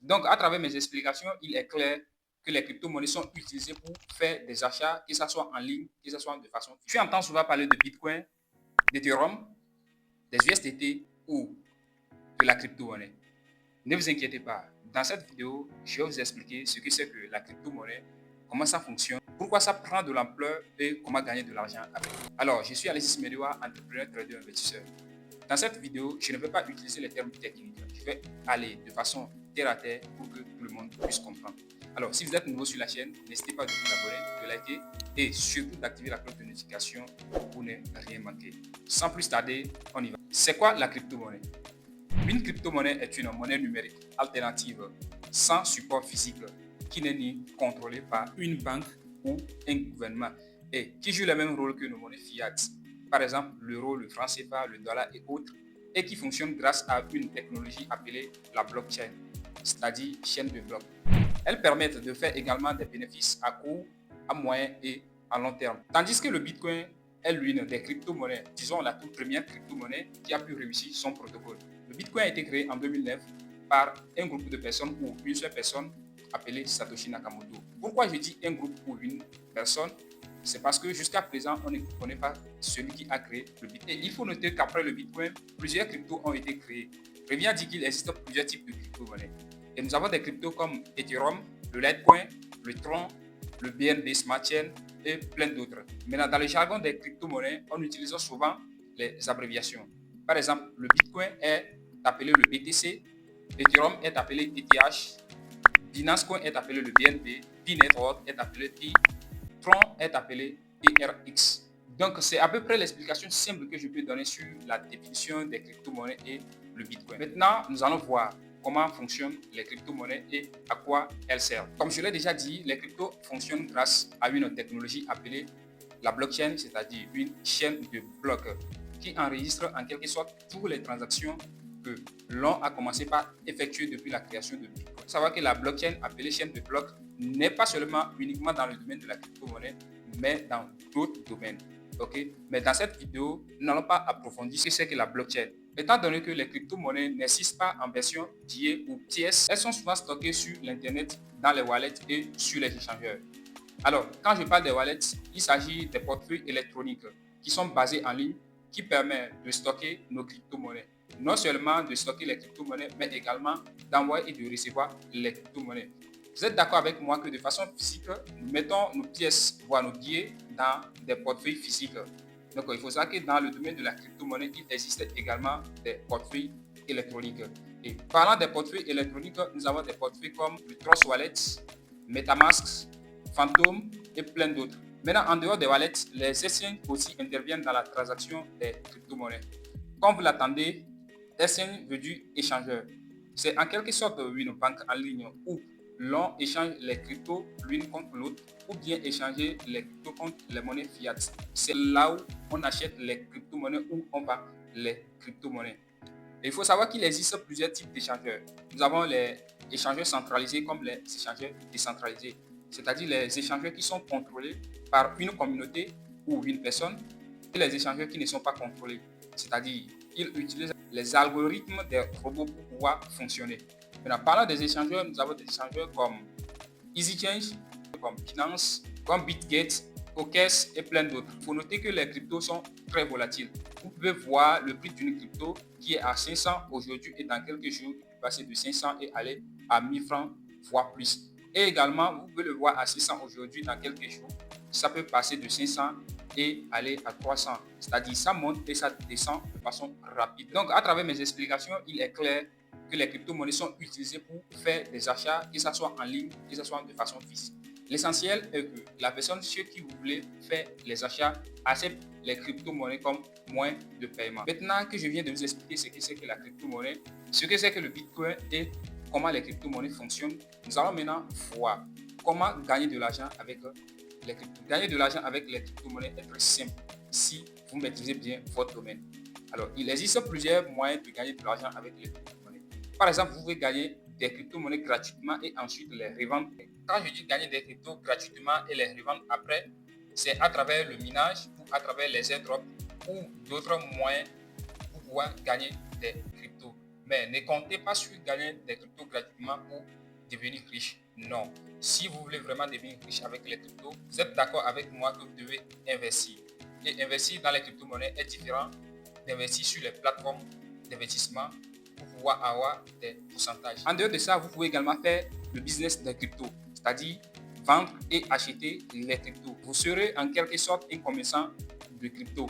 Donc, à travers mes explications, il est clair que les crypto-monnaies sont utilisées pour faire des achats, que ce soit en ligne, que ce soit de façon physique. Tu entends souvent parler de Bitcoin, d'Ethereum, des USDT ou de la crypto-monnaie. Ne vous inquiétez pas, dans cette vidéo, je vais vous expliquer ce que c'est que la crypto-monnaie, comment ça fonctionne, pourquoi ça prend de l'ampleur et comment gagner de l'argent avec. Alors, je suis Alexis Medua, entrepreneur, trader, investisseur. Dans cette vidéo, je ne vais pas utiliser les termes techniques. Je vais aller de façon terre à terre pour que tout le monde puisse comprendre. Alors, si vous êtes nouveau sur la chaîne, n'hésitez pas de vous abonner, de liker et surtout d'activer la cloche de notification pour ne rien manquer. Sans plus tarder, on y va. C'est quoi la crypto-monnaie? Une crypto-monnaie est une monnaie numérique alternative sans support physique qui n'est ni contrôlée par une banque ou un gouvernement et qui joue le même rôle que nos monnaies fiat, par exemple l'euro, le franc CFA, le dollar et autres, et qui fonctionne grâce à une technologie appelée la blockchain, c'est-à-dire chaîne de blocs. Elles permettent de faire également des bénéfices à court, à moyen et à long terme. Tandis que le Bitcoin est l'une des crypto-monnaies, disons la toute première crypto-monnaie qui a pu réussir son protocole. Le Bitcoin a été créé en 2009 par un groupe de personnes ou une seule personne appelée Satoshi Nakamoto. Pourquoi je dis un groupe ou une personne? C'est parce que jusqu'à présent, on ne connaît pas celui qui a créé le Bitcoin. Et il faut noter qu'après le Bitcoin, plusieurs cryptos ont été créés. Je viens de dire qu'il existe plusieurs types de crypto-monnaies. Et nous avons des cryptos comme Ethereum, le Litecoin, le Tron, le BNB Smart Chain et plein d'autres. Maintenant, dans le jargon des crypto-monnaies, on utilise souvent les abréviations. Par exemple, le Bitcoin est appelé le BTC, Ethereum est appelé ETH, Binance Coin est appelé le BNB, P-Network est appelé Pi, Tron est appelé TRX. Donc, c'est à peu près l'explication simple que je peux donner sur la définition des crypto-monnaies et le Bitcoin. Maintenant, nous allons voir comment fonctionnent les crypto-monnaies et à quoi elles servent. Comme je l'ai déjà dit, les cryptos fonctionnent grâce à une technologie appelée la blockchain, c'est-à-dire une chaîne de blocs qui enregistre en quelque sorte toutes les transactions que l'on a commencé par effectuer depuis la création de Bitcoin. Il faut savoir que la blockchain, appelée chaîne de blocs, n'est pas seulement uniquement dans le domaine de la crypto-monnaie, mais dans d'autres domaines. Mais dans cette vidéo, nous n'allons pas approfondir ce que c'est que la blockchain. Étant donné que les crypto-monnaies n'existent pas en version billets ou pièces, elles sont souvent stockées sur l'Internet, dans les wallets et sur les échangeurs. Alors, quand je parle des wallets, il s'agit des portefeuilles électroniques qui sont basés en ligne, qui permettent de stocker nos crypto-monnaies. Non seulement de stocker les crypto-monnaies, mais également d'envoyer et de recevoir les crypto-monnaies. Vous êtes d'accord avec moi que de façon physique, nous mettons nos pièces, voire nos billets, dans des portefeuilles physiques. Donc, il faut savoir que dans le domaine de la crypto-monnaie, il existe également des portefeuilles électroniques. Et parlant des portefeuilles électroniques, nous avons des portefeuilles comme le Trust Wallet, MetaMask, Phantom et plein d'autres. Maintenant, en dehors des wallets, les exchanges aussi interviennent dans la transaction des crypto-monnaies. Comme vous l'attendez, exchange veut dire échangeur. C'est en quelque sorte une banque en ligne où l'on échange les cryptos l'une contre l'autre ou bien échanger les cryptos contre les monnaies fiat. C'est là où on achète les crypto-monnaies ou on vend les crypto-monnaies. Et il faut savoir qu'il existe plusieurs types d'échangeurs. Nous avons les échangeurs centralisés comme les échangeurs décentralisés, c'est-à-dire les échangeurs qui sont contrôlés par une communauté ou une personne, et les échangeurs qui ne sont pas contrôlés, c'est-à-dire qu'ils utilisent les algorithmes des robots pour pouvoir fonctionner. Maintenant, parlant des échangeurs, nous avons des échangeurs comme EasyChange, comme Binance, comme Bitget, OKEx et plein d'autres. Il faut noter que les cryptos sont très volatiles. Vous pouvez voir le prix d'une crypto qui est à 500 aujourd'hui et dans quelques jours, il peut passer de 500 et aller à 1000 francs, voire plus. Et également, vous pouvez le voir à 600 aujourd'hui, dans quelques jours, ça peut passer de 500 et aller à 300. C'est-à-dire, ça monte et ça descend de façon rapide. Donc, à travers mes explications, il est clair que les crypto-monnaies sont utilisées pour faire des achats, que ce soit en ligne, que ce soit de façon physique. L'essentiel est que la personne chez qui vous voulez faire les achats accepte les crypto-monnaies comme moyen de paiement. Maintenant que je viens de vous expliquer ce que c'est que la crypto-monnaie, ce que c'est que le Bitcoin et comment les crypto-monnaies fonctionnent, nous allons maintenant voir comment gagner de l'argent avec les crypto. Gagner de l'argent avec les crypto-monnaies est très simple si vous maîtrisez bien votre domaine. Alors, il existe plusieurs moyens de gagner de l'argent avec les crypto-monnaies. Par exemple, vous pouvez gagner des crypto-monnaies gratuitement et ensuite les revendre. Quand je dis gagner des cryptos gratuitement et les revendre après, c'est à travers le minage ou à travers les airdrops ou d'autres moyens pour pouvoir gagner des cryptos. Mais ne comptez pas sur gagner des cryptos gratuitement pour devenir riche. Non. Si vous voulez vraiment devenir riche avec les cryptos, vous êtes d'accord avec moi que vous devez investir. Et investir dans les crypto-monnaies est différent d'investir sur les plateformes d'investissement pour pouvoir avoir des pourcentages. En dehors de ça, vous pouvez également faire le business des cryptos, c'est-à-dire vendre et acheter les cryptos. Vous serez en quelque sorte un commerçant de crypto.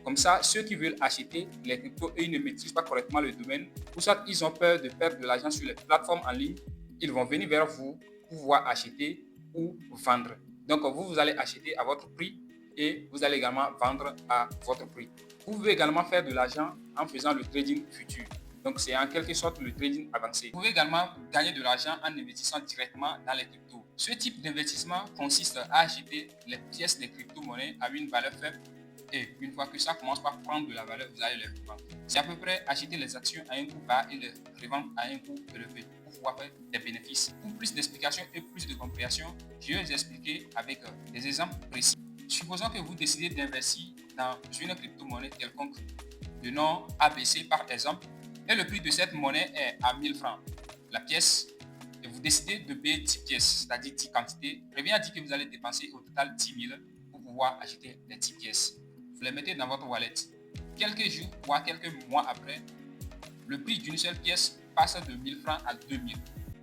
Comme ça, ceux qui veulent acheter les cryptos et ils ne maîtrisent pas correctement le domaine, ou soit ils ont peur de perdre de l'argent sur les plateformes en ligne, ils vont venir vers vous pour pouvoir acheter ou vendre. Donc, vous allez acheter à votre prix et vous allez également vendre à votre prix. Vous pouvez également faire de l'argent en faisant le trading futur. Donc, c'est en quelque sorte le trading avancé. Vous pouvez également gagner de l'argent en investissant directement dans les cryptos. Ce type d'investissement consiste à acheter les pièces des crypto-monnaies à une valeur faible et une fois que ça commence par prendre de la valeur, vous allez les revendre. C'est à peu près acheter les actions à un coût bas et les revendre à un coût élevé pour pouvoir faire des bénéfices. Pour plus d'explications et plus de compréhension, je vais vous expliquer avec des exemples précis. Supposons que vous décidez d'investir dans une crypto-monnaie quelconque de nom ABC par exemple, et le prix de cette monnaie est à 1000 francs la pièce, et vous décidez de payer 10 pièces, c'est-à-dire 10 quantités, revient à dire que vous allez dépenser au total 10 000 pour pouvoir acheter les 10 pièces. Vous les mettez dans votre wallet. Quelques jours, voire quelques mois après, le prix d'une seule pièce passe de 1000 francs à 2000.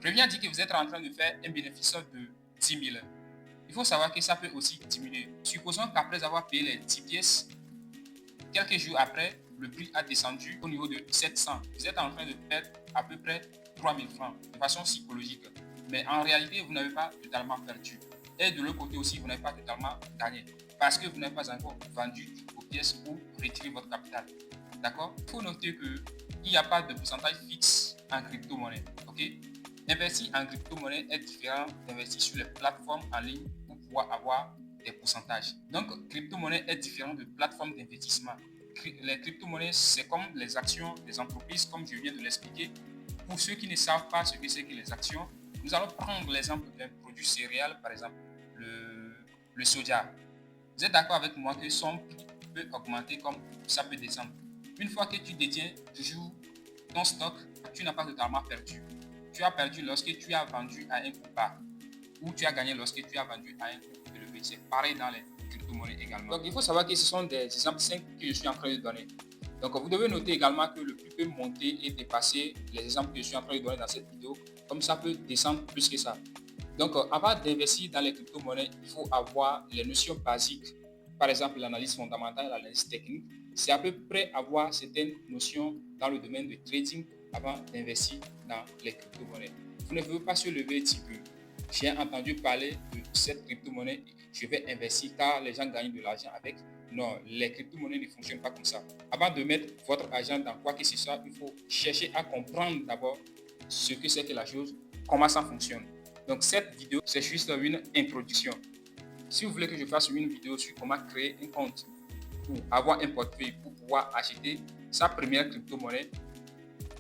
Revient à dire que vous êtes en train de faire un bénéfice de 10 000. Il faut savoir que ça peut aussi diminuer. Supposons qu'après avoir payé les 10 pièces, quelques jours après, le prix a descendu au niveau de 700. Vous êtes en train de perdre à peu près 3000 francs de façon psychologique. Mais en réalité, vous n'avez pas totalement perdu. Et de l'autre côté aussi, vous n'avez pas totalement gagné. Parce que vous n'avez pas encore vendu vos pièces pour retirer votre capital. D'accord? Il faut noter qu'il n'y a pas de pourcentage fixe en crypto-monnaie. Ok? Investir en crypto-monnaie est différent d'investir sur les plateformes en ligne pour pouvoir avoir des pourcentages. Donc, crypto-monnaie est différent de plateformes d'investissement. Les crypto-monnaies, c'est comme les actions des entreprises, comme je viens de l'expliquer. Pour ceux qui ne savent pas ce que c'est que les actions, nous allons prendre l'exemple d'un produit céréal, par exemple, le soja. Vous êtes d'accord avec moi que son prix peut augmenter comme ça peut descendre. Une fois que tu détiens toujours ton stock, tu n'as pas totalement perdu. Tu as perdu lorsque tu as vendu à un coût bas ou tu as gagné lorsque tu as vendu à un coût élevé. C'est pareil dans les crypto-monnaies également. Donc, il faut savoir que ce sont des exemples simples que je suis en train de donner. Donc, vous devez noter également que le prix peut monter et dépasser les exemples que je suis en train de donner dans cette vidéo, comme ça peut descendre plus que ça. Donc, avant d'investir dans les crypto-monnaies, il faut avoir les notions basiques. Par exemple, l'analyse fondamentale, l'analyse technique. C'est à peu près avoir certaines notions dans le domaine du trading avant d'investir dans les crypto-monnaies. Vous ne pouvez pas se lever et dire que j'ai entendu parler de cette crypto-monnaie, je vais investir car les gens gagnent de l'argent avec. Non, les crypto-monnaies ne fonctionnent pas comme ça. Avant de mettre votre argent dans quoi que ce soit, il faut chercher à comprendre d'abord ce que c'est que la chose, comment ça fonctionne. Donc cette vidéo, c'est juste une introduction. Si vous voulez que je fasse une vidéo sur comment créer un compte pour avoir un portefeuille pour pouvoir acheter sa première crypto-monnaie,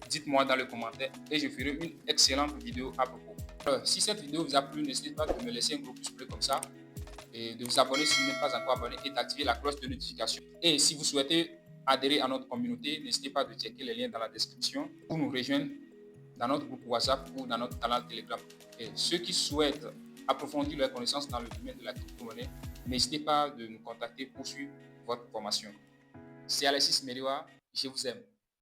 dites-moi dans les commentaires et je ferai une excellente vidéo à propos. Alors, si cette vidéo vous a plu, n'hésitez pas de me laisser un gros pouce bleu comme ça et de vous abonner si vous n'êtes pas encore abonné et d'activer la cloche de notification. Et si vous souhaitez adhérer à notre communauté, n'hésitez pas de checker les liens dans la description pour nous rejoindre dans notre groupe WhatsApp ou dans notre canal Telegram. Et ceux qui souhaitent approfondir leurs connaissances dans le domaine de la crypto-monnaie, n'hésitez pas de nous contacter pour suivre votre formation. C'est Alexis Meriwa, je vous aime.